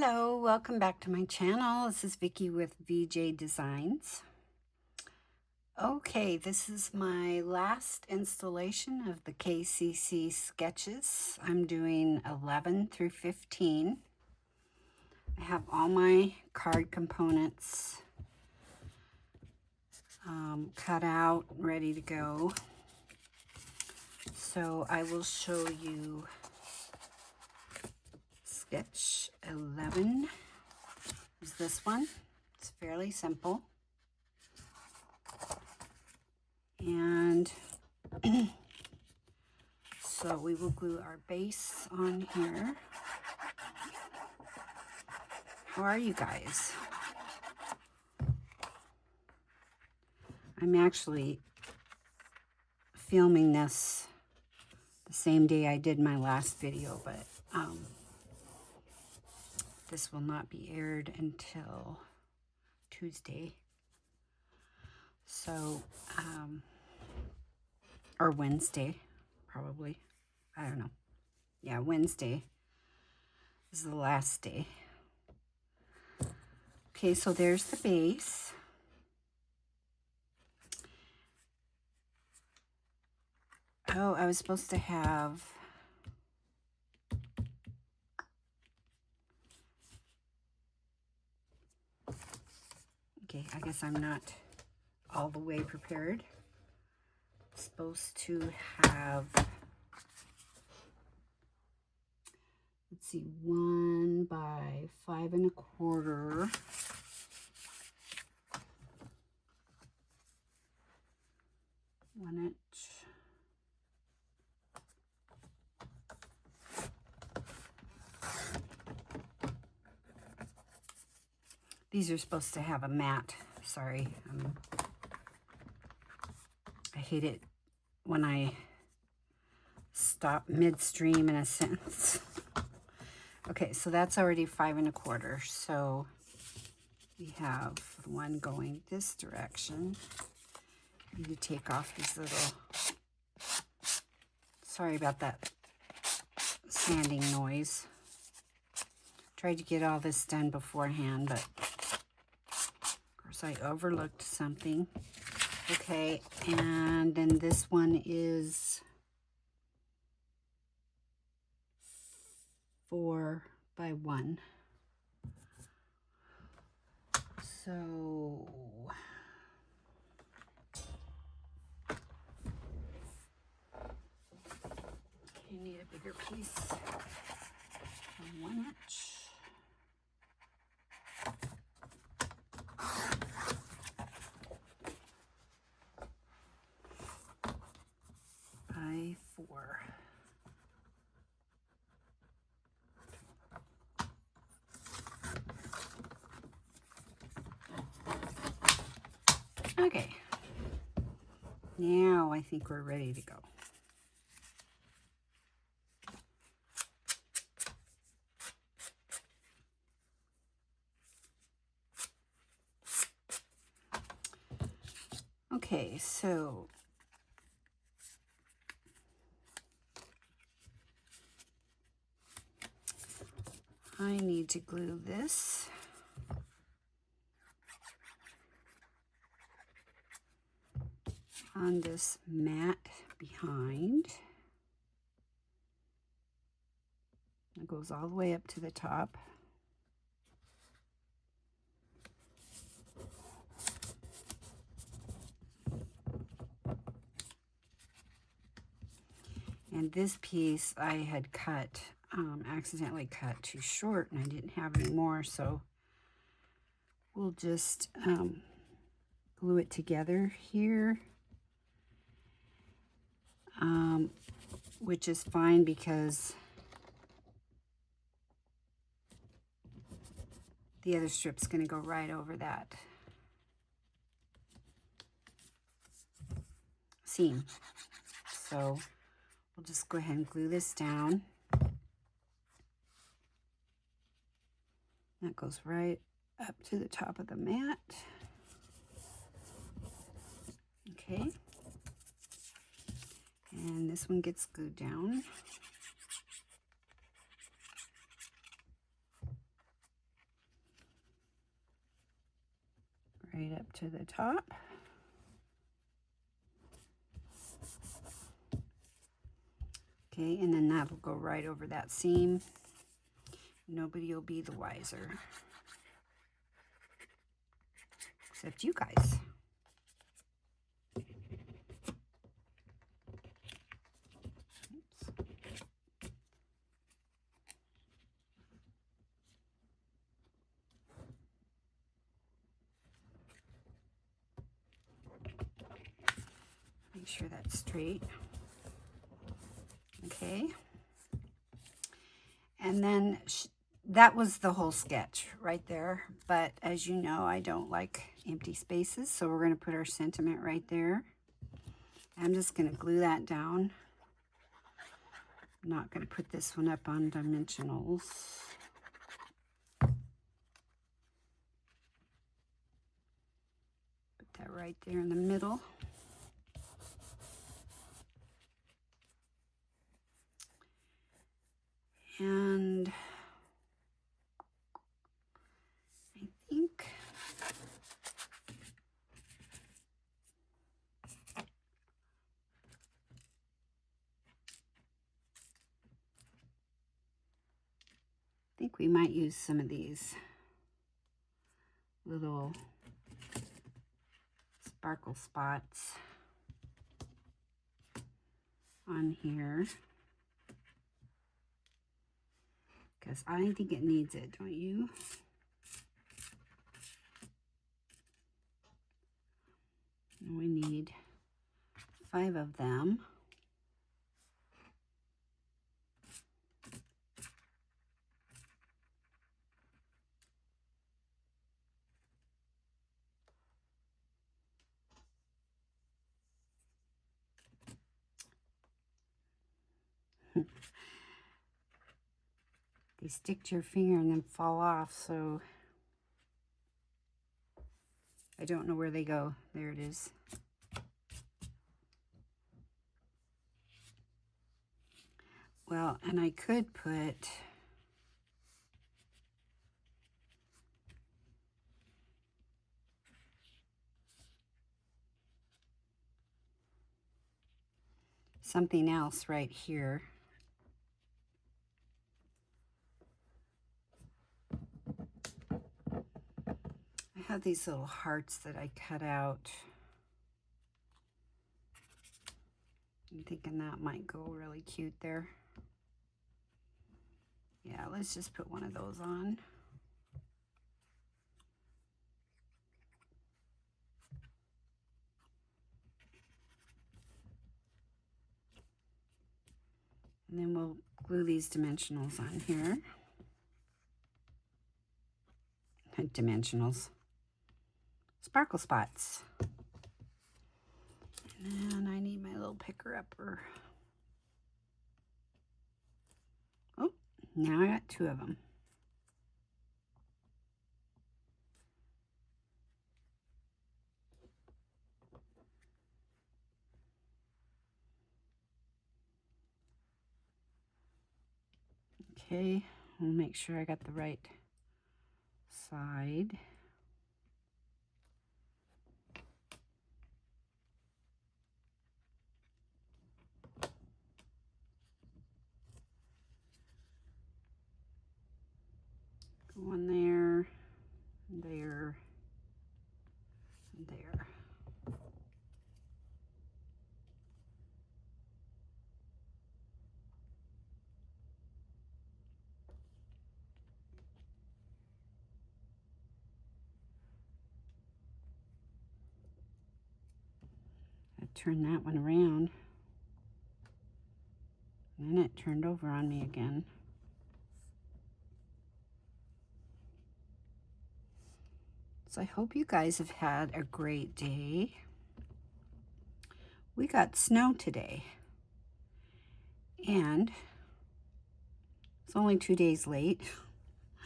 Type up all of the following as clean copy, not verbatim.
Hello, welcome back to my channel. This is Vickie with VJ Designs. Okay, this is my last installation of the KCC sketches. I'm doing 11 through 15. I have all my card components cut out, ready to go. So I will show you sketch 11 is this one. It's fairly simple. And so we will glue our base on here. How are you guys? I'm actually filming this the same day I did my last video, but this will not be aired until Tuesday. So, or Wednesday, probably. I don't know. Yeah, Wednesday is the last day. Okay, so there's the base. Oh, I was supposed to have okay, I guess I'm not all the way prepared. Supposed to have, let's see, 1 by 5 1/4. One inch. These are supposed to have a mat. Sorry. I hate it when I stop midstream in a sentence. Okay, so that's already 5 1/4. So we have one going this direction. I need to take off these little, sorry about that sanding noise. Tried to get all this done beforehand, but of course I overlooked something. Okay, and then this one is 4 by 1. So you need a bigger piece, 1 inch. By 4. Okay, now I think we're ready to go. Okay, so I need to glue this on this mat behind. It goes all the way up to the top. And this piece I had cut, accidentally cut too short, and I didn't have any more, so we'll just glue it together here, which is fine because the other strip's going to go right over that seam. So we'll just go ahead and glue this down. That goes right up to the top of the mat. Okay. And this one gets glued down. right up to the top. Okay, and then that'll go right over that seam. Nobody will be the wiser. Except you guys. Oops. Make sure that's straight. Okay. And then that was the whole sketch right there. But as you know, I don't like empty spaces. So we're going to put our sentiment right there. I'm just going to glue that down. I'm not going to put this one up on dimensionals. Put that right there in the middle. And I think we might use some of these little sparkle spots on here. Because I think it needs it, don't you? And we need 5 of them. They stick to your finger and then fall off, so I don't know where they go. There it is. Well, and I could put something else right here. I have these little hearts that I cut out. I'm thinking that might go really cute there. Yeah, let's just put one of those on. And then we'll glue these dimensionals on here. Dimensionals. Sparkle spots. And I need my little picker-upper. Oh, now I got 2 of them. Okay, I'll make sure I got the right side. One there, there, and there. I turned that one around, and then it turned over on me again. So I hope you guys have had a great day. We got snow today, and it's only 2 days late.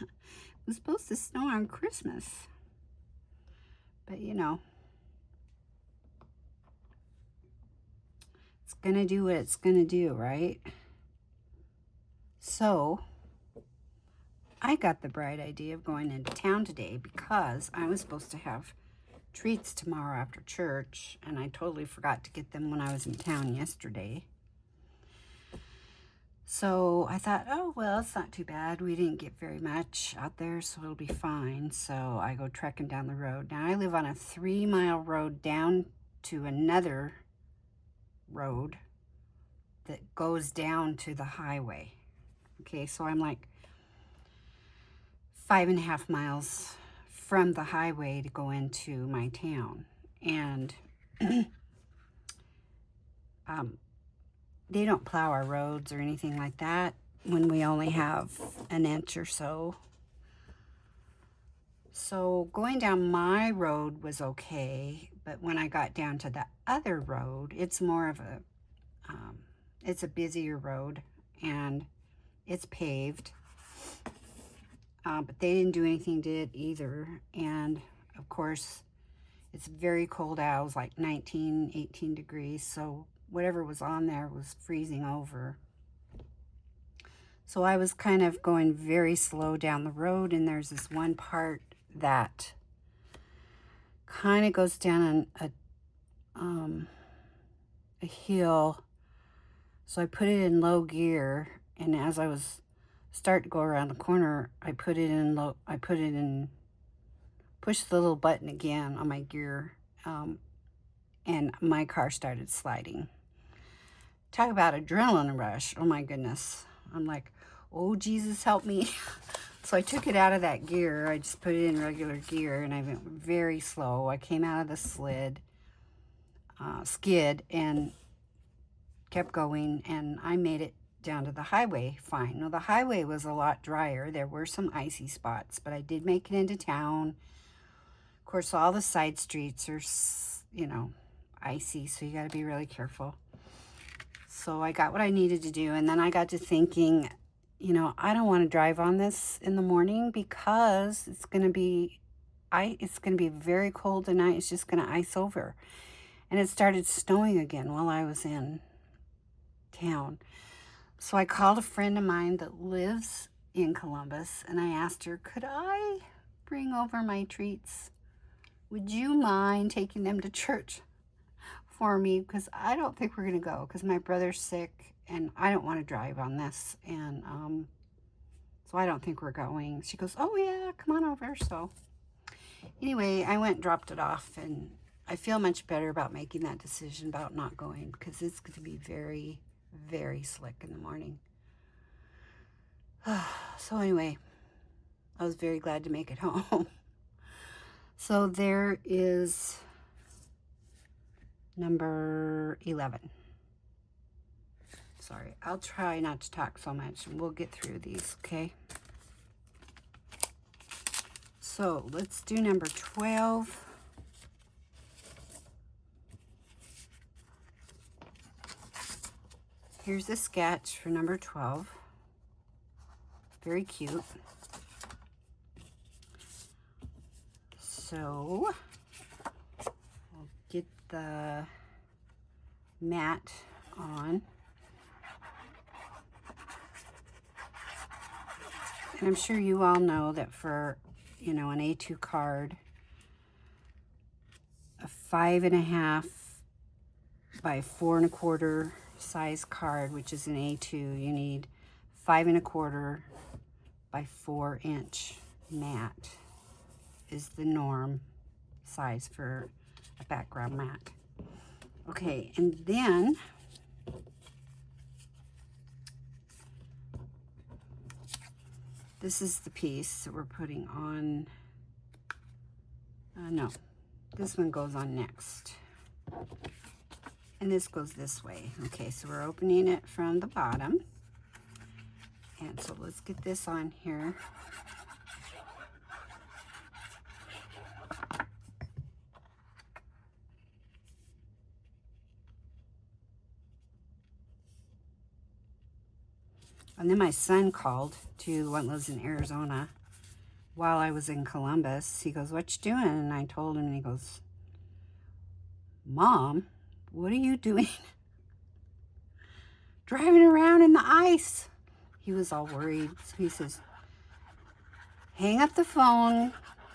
It was supposed to snow on Christmas, but you know, it's gonna do what it's gonna do, right? So I got the bright idea of going into town today because I was supposed to have treats tomorrow after church, and I totally forgot to get them when I was in town yesterday. So I thought, oh, well, it's not too bad. We didn't get very much out there, so it'll be fine. So I go trekking down the road. Now, I live on a 3-mile road down to another road that goes down to the highway. Okay, so I'm like 5.5 miles from the highway to go into my town. And they don't plow our roads or anything like that when we only have an inch or so. So going down my road was okay, but when I got down to the other road, it's more of a, it's a busier road, and it's paved. But they didn't do anything to it either. And of course, it's very cold out. It was like 19, 18 degrees. So whatever was on there was freezing over. So I was kind of going very slow down the road, and there's this one part that kind of goes down on a hill. So I put it in low gear, and as I was starting to go around the corner, I pushed the little button again on my gear, and my car started sliding. Talk about adrenaline rush. Oh my goodness. I'm like, oh, Jesus, help me. So I took it out of that gear. I just put it in regular gear, and I went very slow. I came out of the skid, and kept going, and I made it down to the highway fine. Now, the highway was a lot drier. There were some icy spots, but I did make it into town. Of course, all the side streets are, you know, icy, so you got to be really careful. So I got what I needed to do, and then I got to thinking, you know, I don't want to drive on this in the morning because it's going to be very cold tonight. It's just going to ice over. And it started snowing again while I was in town. So I called a friend of mine that lives in Columbus, and I asked her, could I bring over my treats? Would you mind taking them to church for me? Because I don't think we're going to go because my brother's sick, and I don't want to drive on this. And so I don't think we're going. She goes, oh, yeah, come on over. So anyway, I went and dropped it off, and I feel much better about making that decision about not going because it's going to be very, very slick in the morning. So anyway, I was very glad to make it home. So there is number 11. Sorry, I'll try not to talk so much, and we'll get through these, okay? So let's do number 12. Here's a sketch for number 12. Very cute. So I'll get the mat on. And I'm sure you all know that for, you know, an A2 card, a 5.5 by 4 1/4 size card, which is an A2, you need 5 1/4 by 4 inch mat is the norm size for a background mat. Okay, and then this is the piece that we're putting on. No, this one goes on next. And this goes this way. Okay, so we're opening it from the bottom. And so let's get this on here. And then my son called to one lives in Arizona while I was in Columbus. He goes, what you doing? And I told him, and he goes, Mom, what are you doing? Driving around in the ice. He was all worried. So he says, hang up the phone.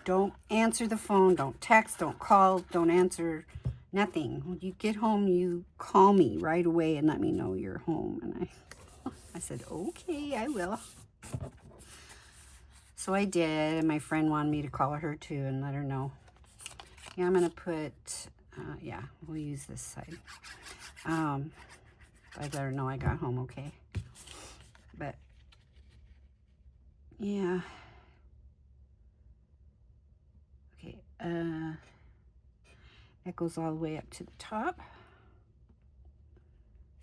don't answer the phone, don't text, don't call, don't answer, nothing. When you get home, you call me right away and let me know you're home. And I said, okay, I will. So I did, and my friend wanted me to call her too and let her know. Yeah, I'm gonna put, yeah, we'll use this side. I let her know I got home okay. But, yeah. Okay, that goes all the way up to the top.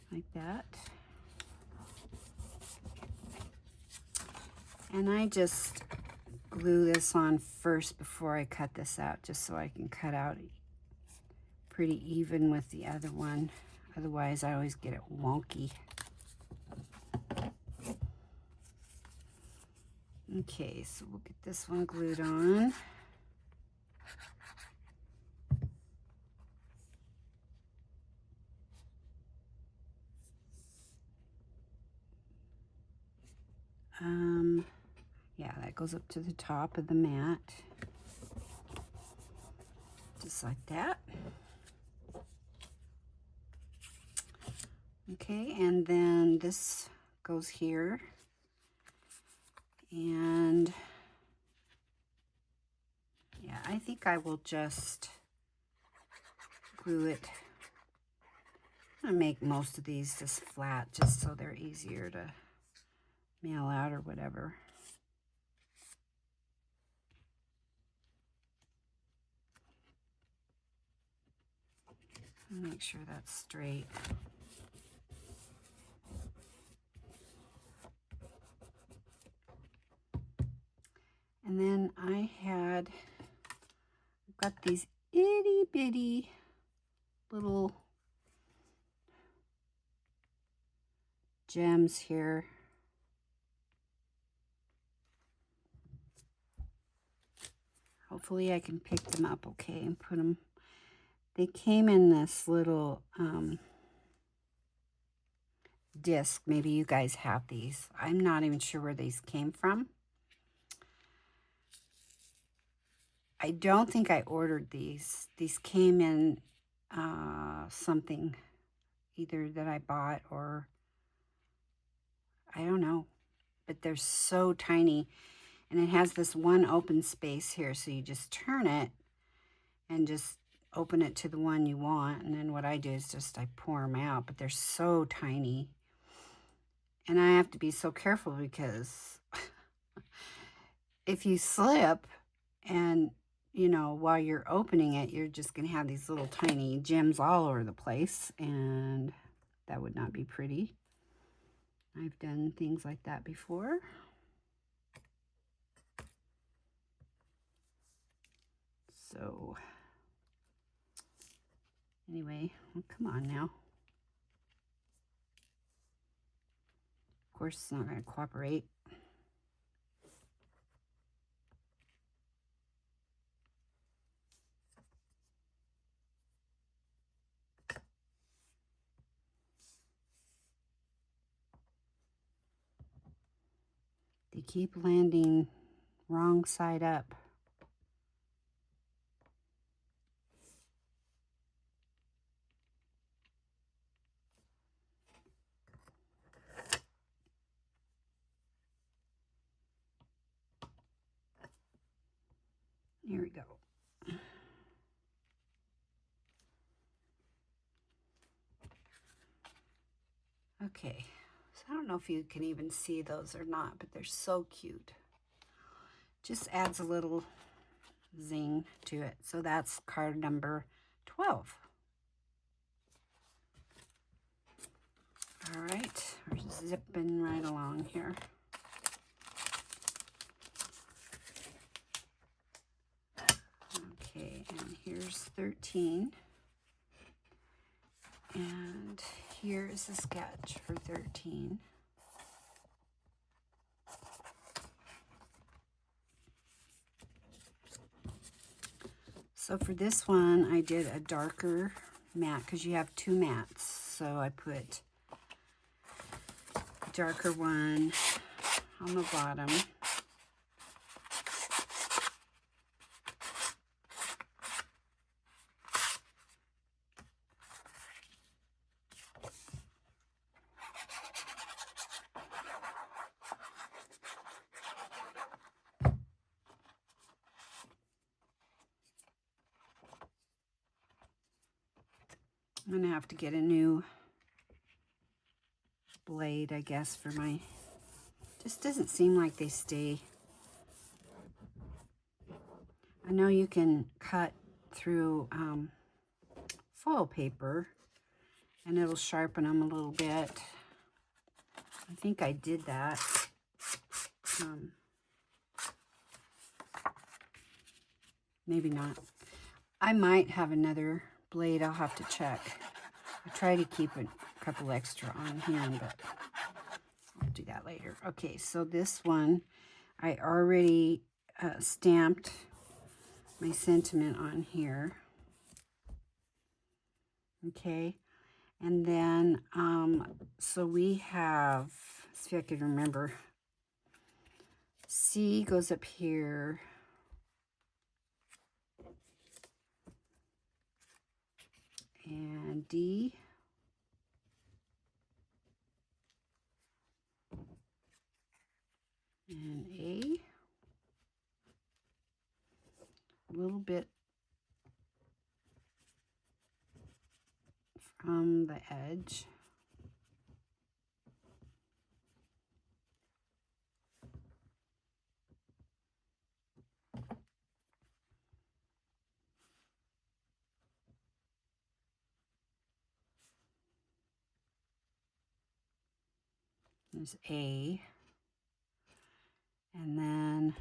Like that. And I just glue this on first before I cut this out, just so I can cut out pretty even with the other one. Otherwise, I always get it wonky. Okay, so we'll get this one glued on. Yeah, that goes up to the top of the mat. Just like that. Okay, and then this goes here. And yeah, I think I will just glue it. I'm gonna make most of these just flat, just so they're easier to mail out or whatever. Make sure that's straight. And then I've got these itty bitty little gems here. Hopefully I can pick them up okay and put them. They came in this little disc. Maybe you guys have these. I'm not even sure where these came from. I don't think I ordered these. These came in something either that I bought or I don't know. But they're so tiny. And it has this one open space here. So you just turn it and just open it to the one you want. And then what I do is just I pour them out. But they're so tiny. And I have to be so careful because if you slip and, you know, while you're opening it, you're just going to have these little tiny gems all over the place. And that would not be pretty. I've done things like that before. So, anyway, well, come on now. Of course, it's not going to cooperate. They keep landing wrong side up. Here we go. Okay, so I don't know if you can even see those or not, but they're so cute. Just adds a little zing to it. So that's card number 12. All right, we're zipping right along here. Okay, and here's 13. And here's a sketch for 13. So for this one, I did a darker mat because you have two mats. So I put a darker one on the bottom. I'm going to have to get a new blade, I guess, for my... Just doesn't seem like they stay. I know you can cut through foil paper and it'll sharpen them a little bit. I think I did that. Maybe not. I might have another blade. I'll have to check. I try to keep a couple extra on hand, but I'll do that later. Okay, so this one, I already stamped my sentiment on here. Okay, and then, so we have, let's see if I can remember. C goes up here. And D. And A. A little bit from the edge. There's A, and then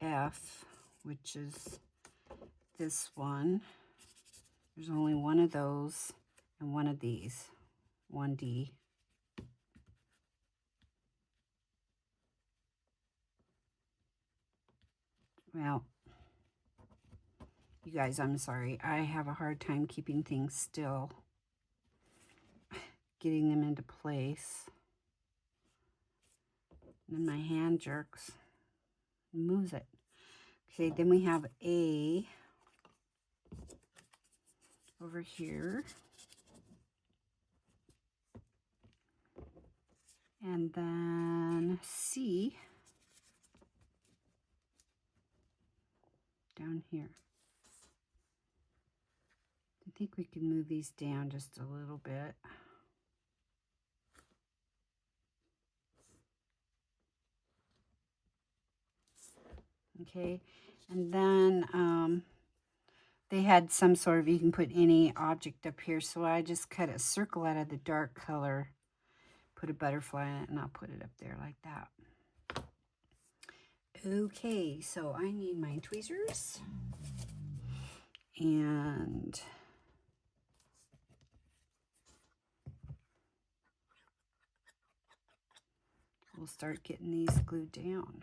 F, which is this one. There's only one of those and one of these, 1D. Well, you guys, I'm sorry. I have a hard time keeping things still, getting them into place. And then my hand jerks and moves it. Okay, then we have A over here. And then C down here. I think we can move these down just a little bit. Okay, and then they had some sort of, you can put any object up here, so I just cut a circle out of the dark color, put a butterfly in it, and I'll put it up there like that. Okay, so I need my tweezers, and we'll start getting these glued down.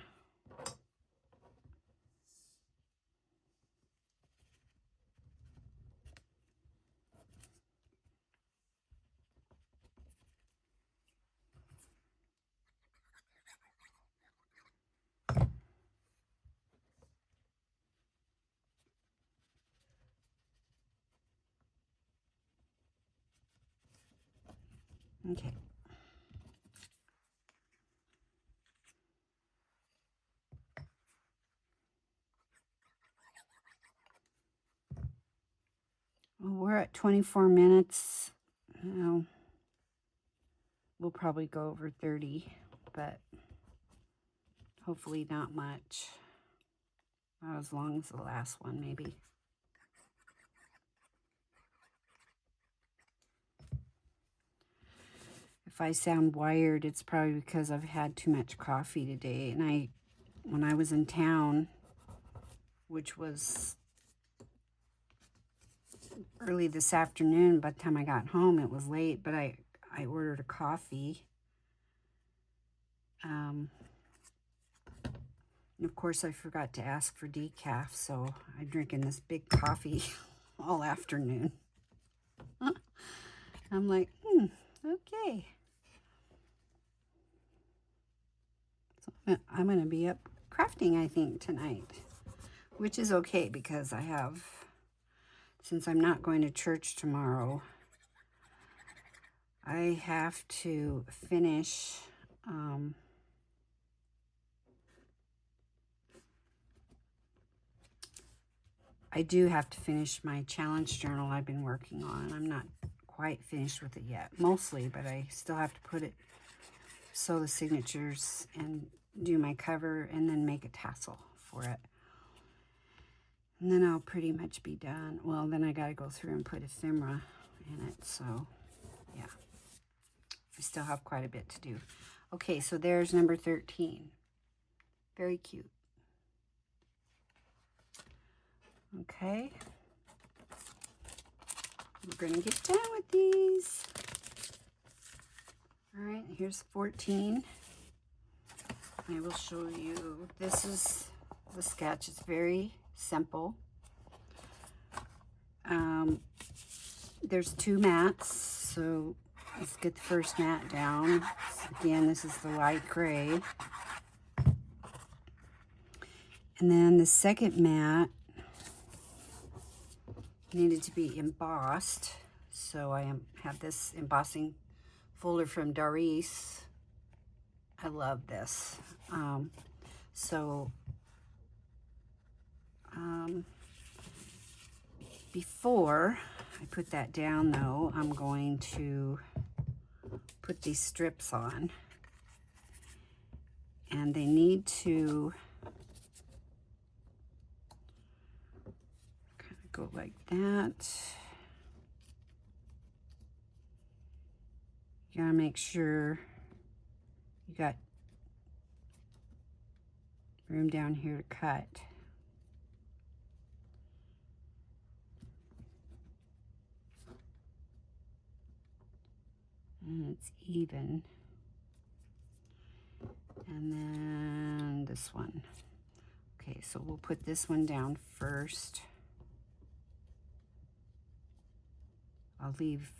Okay. Well, we're at 24 minutes. Well, we'll probably go over 30, but hopefully not much. Not as long as the last one, maybe. If I sound wired, it's probably because I've had too much coffee today. And when I was in town, which was early this afternoon, by the time I got home, it was late, but I ordered a coffee. And of course, I forgot to ask for decaf, so I'm drinking this big coffee all afternoon. I'm like, okay. So I'm going to be up crafting, I think, tonight, which is okay because I have, since I'm not going to church tomorrow, I have to finish I do have to finish my challenge journal I've been working on. I'm not quite finished with it yet, mostly, but I still have to put it, sew the signatures and do my cover and then make a tassel for it. And then I'll pretty much be done. Well, then I got to go through and put ephemera in it. So, yeah. I still have quite a bit to do. Okay, so there's number 13. Very cute. Okay. We're going to get done with these. All right, here's 14. I will show you. This is the sketch. It's very simple. There's 2 mats, so let's get the first mat down. Again, this is the light gray. And then the second mat needed to be embossed, so I have this embossing folder from Doris. I love this. Before I put that down, though, I'm going to put these strips on, and they need to kind of go like that. You gotta make sure you got room down here to cut. And it's even. And then this one. Okay, so we'll put this one down first. I'll leave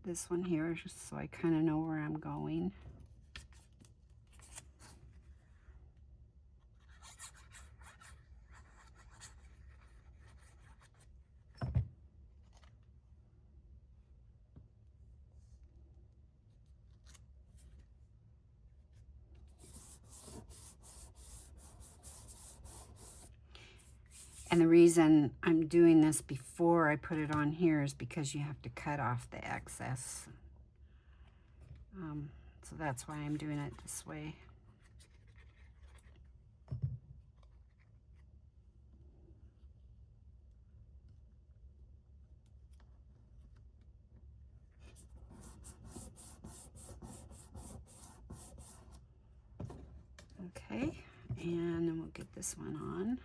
this one here just so I kind of know where I'm going. And the reason I'm doing this before I put it on here is because you have to cut off the excess. So that's why I'm doing it this way. Okay, and then we'll get this one on.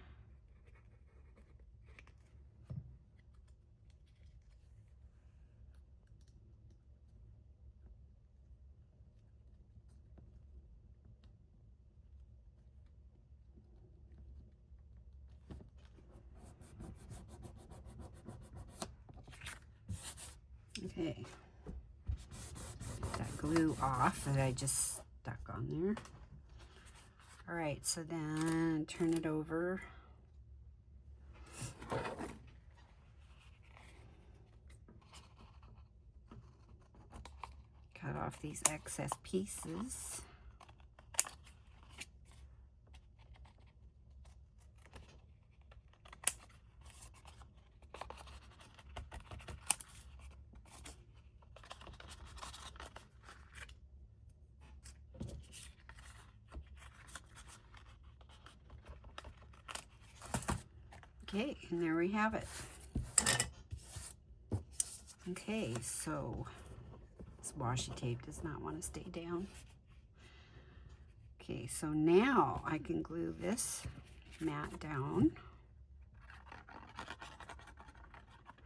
Okay, get that glue off that I just stuck on there. All right, so then turn it over. Cut off these excess pieces. Okay, and there we have it. Okay, so this washi tape does not want to stay down. Okay, so now I can glue this mat down.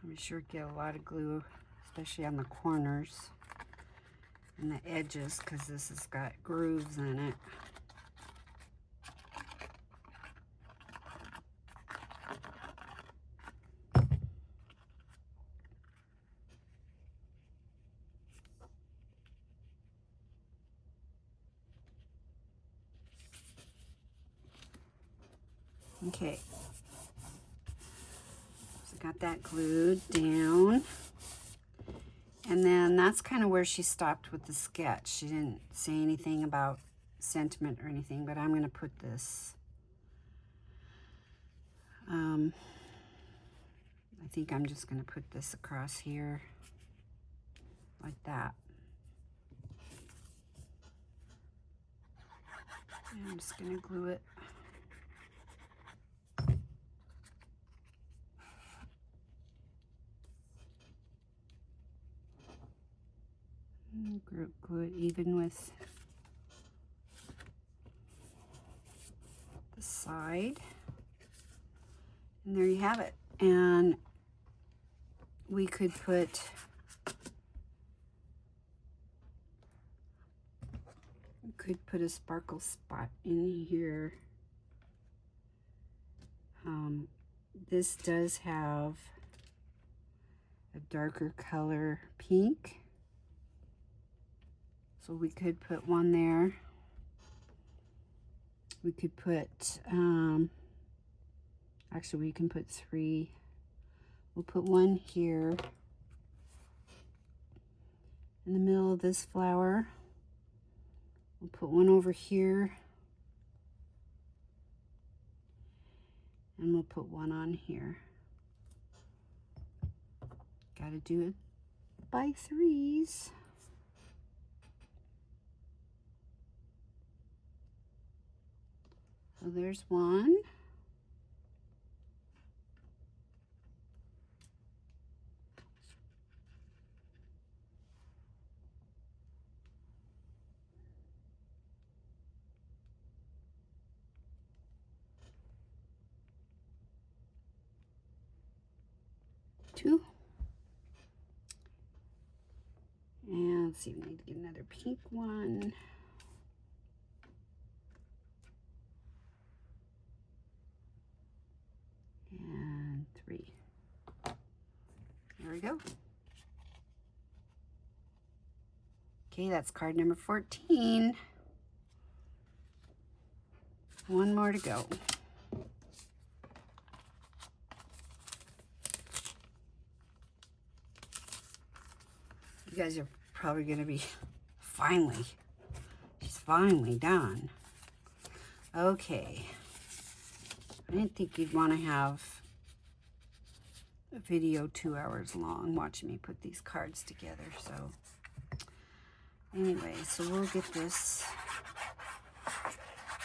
I'm sure get a lot of glue, especially on the corners and the edges, because this has got grooves in it. Okay, so got that glued down, and then that's kind of where she stopped with the sketch. She didn't say anything about sentiment or anything, but I'm going to put this I think I'm just going to put this across here like that. And I'm just going to glue it. And glue it even with the side. And there you have it. And we could put a sparkle spot in here. This does have a darker color pink, so we could put one there. We could put actually we can put 3. We'll put one here in the middle of this flower. We'll put one over here, and we'll put one on here. Got to do it by 3s. So there's one. Two. And let's see, we need to get another pink one. And 3. There we go. Okay, that's card number 14. One more to go. You guys are probably going to be, finally, she's finally done. Okay. I didn't think you'd want to have a video 2 hours long watching me put these cards together. So anyway, so we'll get this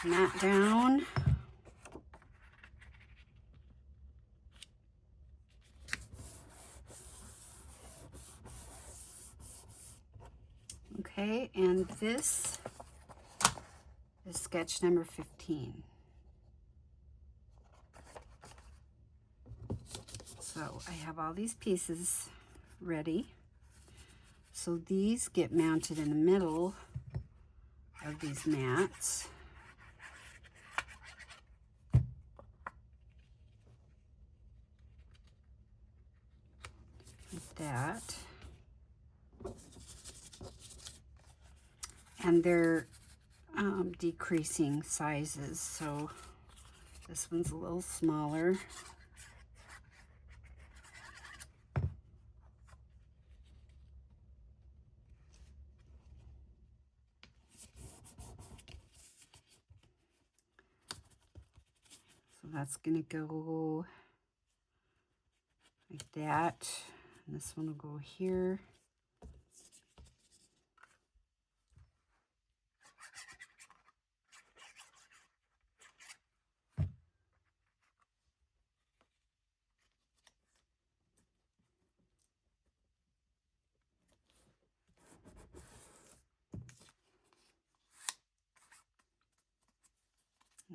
mat down. Okay, and this is sketch number 15. So I have all these pieces ready. So these get mounted in the middle of these mats. Like that. And they're decreasing sizes, so this one's a little smaller. So that's gonna go like that, and this one will go here.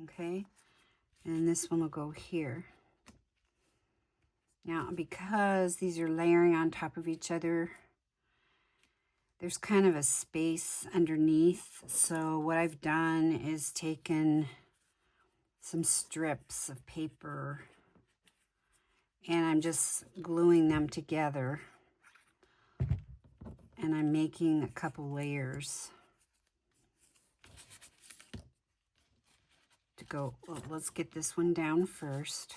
Okay, and this one will go here. Now, because these are layering on top of each other, there's kind of a space underneath. So what I've done is taken some strips of paper and I'm just gluing them together. And I'm making a couple layers to go. Well, let's get this one down first.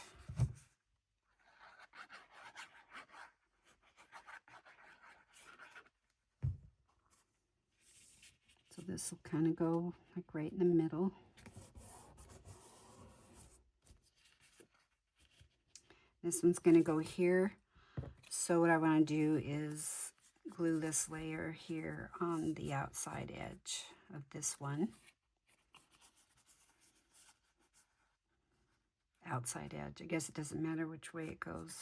So this will kind of go like right in the middle. This one's going to go here. So what I want to do is glue this layer here on the outside edge of this one. Outside edge. I guess it doesn't matter which way it goes.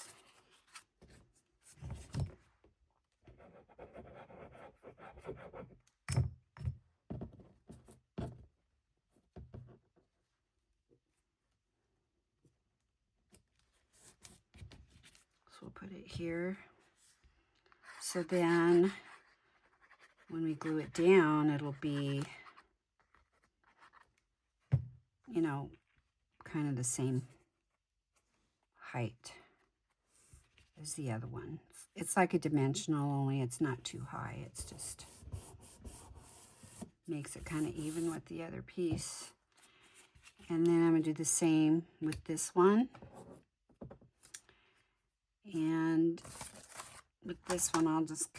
So we'll put it here. So then when we glue it down, it'll be, you know, kind of the same height as the other one. It's like a dimensional, only it's not too high. It's just makes it kind of even with the other piece. And then I'm going to do the same with this one. And with this one, I'll just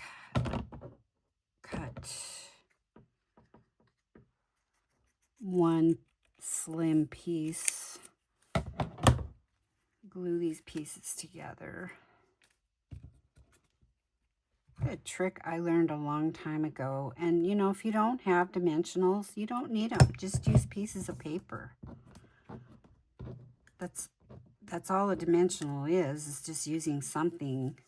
cut one slim piece, glue these pieces together. A trick I learned a long time ago, and you know, if you don't have dimensionals, you don't need them. Just use pieces of paper. That's all a dimensional is just using something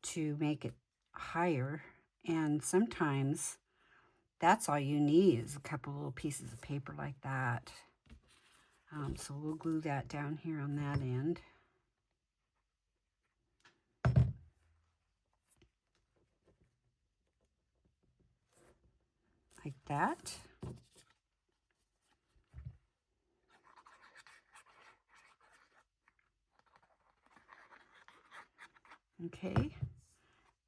to make it higher. And sometimes that's all you need is a couple little pieces of paper like that. So we'll glue that down here on that end. Like that. Okay,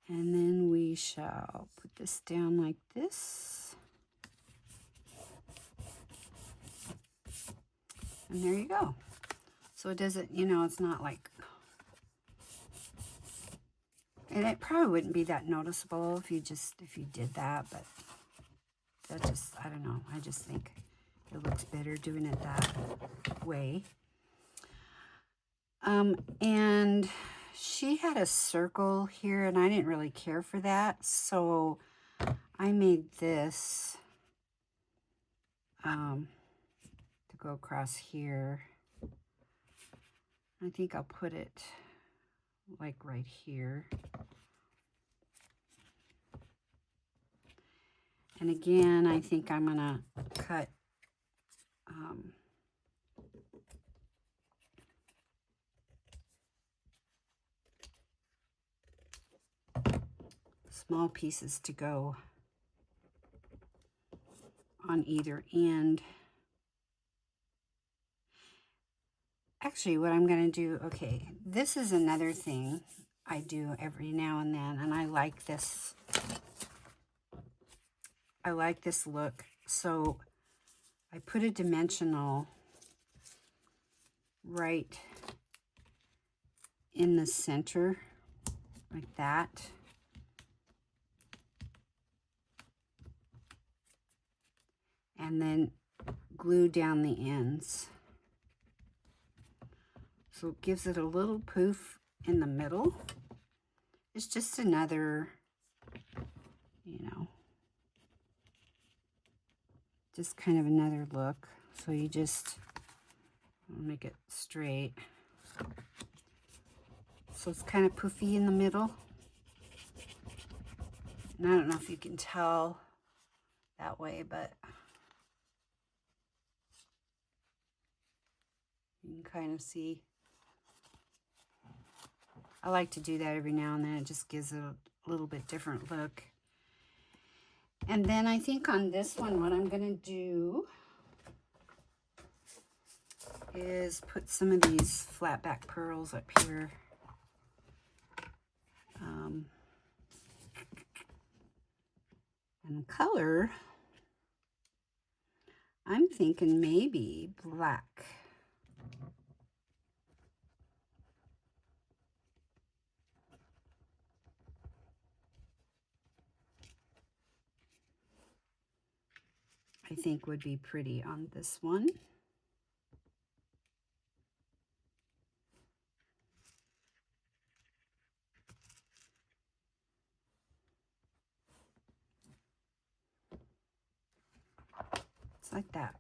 and then we shall put this down like this. And there you go. So it doesn't, you know, it's not like, and it probably wouldn't be that noticeable if you did that, but that just, I don't know, I just think it looks better doing it that way. And she had a circle here, and I didn't really care for that, so I made this to go across here. I think I'll put it like right here. And again, I think I'm gonna cut small pieces to go on either end. Actually, what I'm going to do, okay, this is another thing I do every now and then, and I like this. I like this look. So I put a dimensional right in the center, like that. And then glue down the ends. So it gives it a little poof in the middle. It's just another, you know, just kind of another look. So you just make it straight. So it's kind of poofy in the middle. And I don't know if you can tell that way, but you can kind of see. I like to do that every now and then. It just gives it a little bit different look. And then I think on this one, what I'm going to do is put some of these flat back pearls up here. And color, I'm thinking maybe black. I think would be pretty on this one. like that.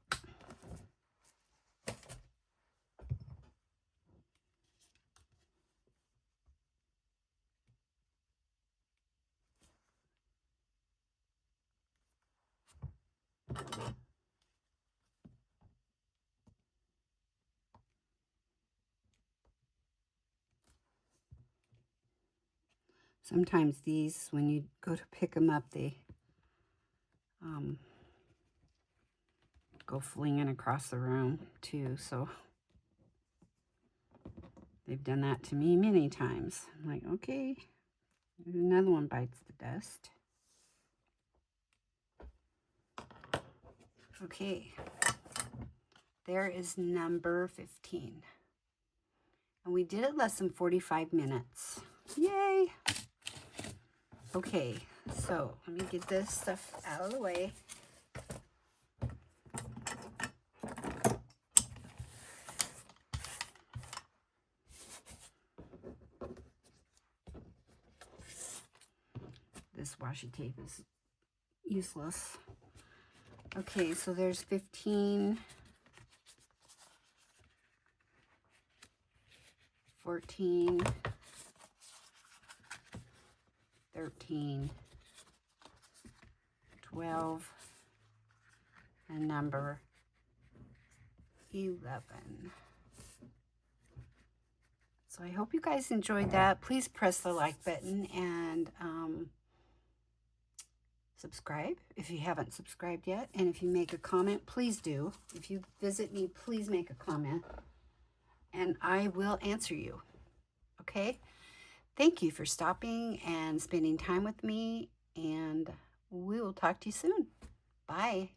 Sometimes these, when you go to pick them up, they go flinging across the room too. So they've done that to me many times. I'm like, okay, another one bites the dust. Okay, there is number 15. And we did it less than 45 minutes. Yay! Okay, so let me get this stuff out of the way. This washi tape is useless. Okay, so there's 15, 14, 13, 12, and number 11. So I hope you guys enjoyed that. Please press the like button and subscribe if you haven't subscribed yet. And if you make a comment, please do. If you visit me, please make a comment and I will answer you. Okay? Thank you for stopping and spending time with me, and we will talk to you soon. Bye.